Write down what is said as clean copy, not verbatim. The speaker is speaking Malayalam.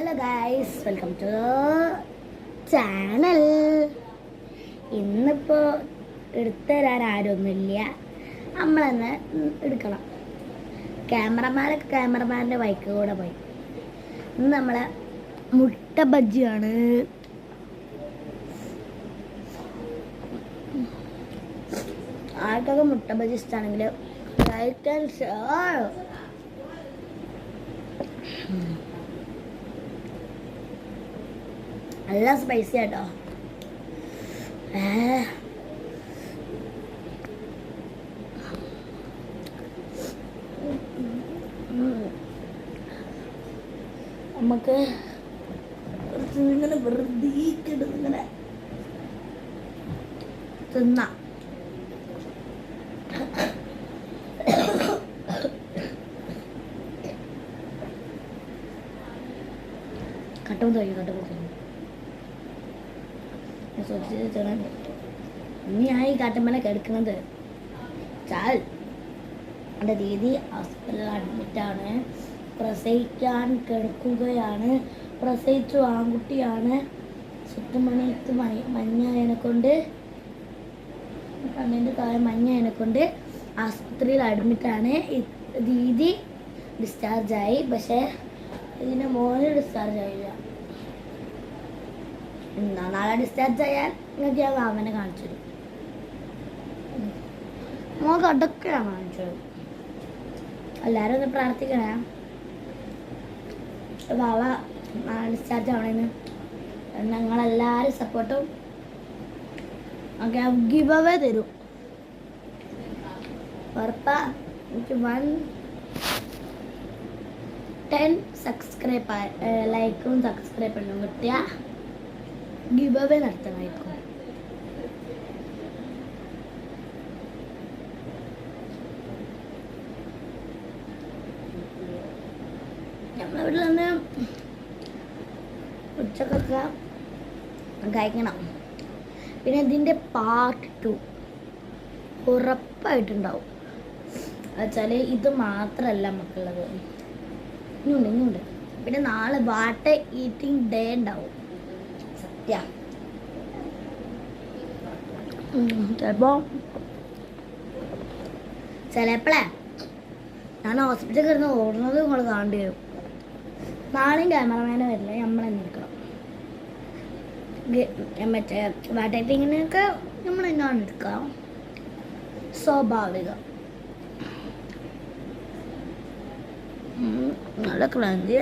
Hello guys, welcome to channel. ഇന്നിപ്പോൾ എടുത്തു തരാൻ ആരൊന്നുമില്ല, നമ്മളെന്ന് എടുക്കണം. ക്യാമറമാൻ്റെ ബൈക്ക് കൂടെ പോയി. ഇന്ന് നമ്മളെ മുട്ട ബജ്ജിയാണ്. ആർക്കൊക്കെ മുട്ട ബജ്ജി ഇഷ്ടമാണെങ്കിൽ ലൈക്ക് ആൻഡ് ഷെയർ. നല്ല സ്പൈസി ആട്ടോ. നമുക്ക് ഇങ്ങനെ വെറുതെ ഇങ്ങനെ തിന്നാം. കട്ടും ഇനി ഞാൻ ഈ കാട്ടുമ്പനെ കിടക്കുന്നത് ചാൽ എൻ്റെ ദീദി ഹോസ്പിറ്റലിൽ അഡ്മിറ്റാണ്. പ്രസവിക്കാൻ കിടക്കുകയാണ്. പ്രസവിച്ചു ആൺകുട്ടിയാണ്. ചുറ്റുമണിക്ക് മഞ്ഞായനെ കൊണ്ട് കണ്ണിൻ്റെ കാര്യം മഞ്ഞായനെ കൊണ്ട് ആസ്പത്രിയിൽ അഡ്മിറ്റാണ്. ദീദി ഡിസ്ചാർജായി, പക്ഷേ ഇതിൻ്റെ മോന് ഡിസ്ചാർജ് ആയില്ല. നാളെ ഡിസ്ചാർജ് ആയാൽ നിങ്ങൾക്ക് ഞാൻ അവനെ കാണിച്ചു തരും. മോക്ക് അതൊക്കെ ഞാൻ കാണിച്ചു തരും. എല്ലാവരും ഒന്ന് പ്രാർത്ഥിക്കണേ ബാവ ഡിസ്ചാർജ് ആവണേന്ന്. ഞങ്ങളെല്ലാവരും സപ്പോർട്ടും ഒക്കെ ഗിവ് അവേ തരും ഉറപ്പാ. എനിക്ക് 10 സബ്സ്ക്രൈബ് ലൈക്കും സബ്സ്ക്രൈബും കിട്ടിയ ഗിവ് അവേ നടത്തണമായിരിക്കും. നമ്മളെ വീട്ടിൽ നിന്ന് ഉച്ചക്കൊക്കെ കഴിക്കണം. പിന്നെ ഇതിൻ്റെ പാർട്ട് 2 ഉറപ്പായിട്ടുണ്ടാവും. എന്നുവെച്ചാൽ ഇത് മാത്രമല്ല നമുക്കുള്ളത്, ഇനിയുണ്ട്. പിന്നെ നാളെ വാട്ടർ ഈറ്റിംഗ് ഡേ ഉണ്ടാവും. സത്യ ചിലപ്പോഴേ ഞാൻ ഹോസ്പിറ്റലിൽ കിടന്ന് ഓടുന്നത് നിങ്ങൾ കാണേണ്ടി വരും. നാളെയും ക്യാമറമാനെ വരില്ല, നമ്മൾ തന്നെ എടുക്കണം. മറ്റേ വാട്ടർ ഈറ്റിങ്ങിനൊക്കെ നമ്മൾ തന്നെയാണ് എടുക്കാം, സ്വാഭാവികം. നല്ല ക്രഞ്ചി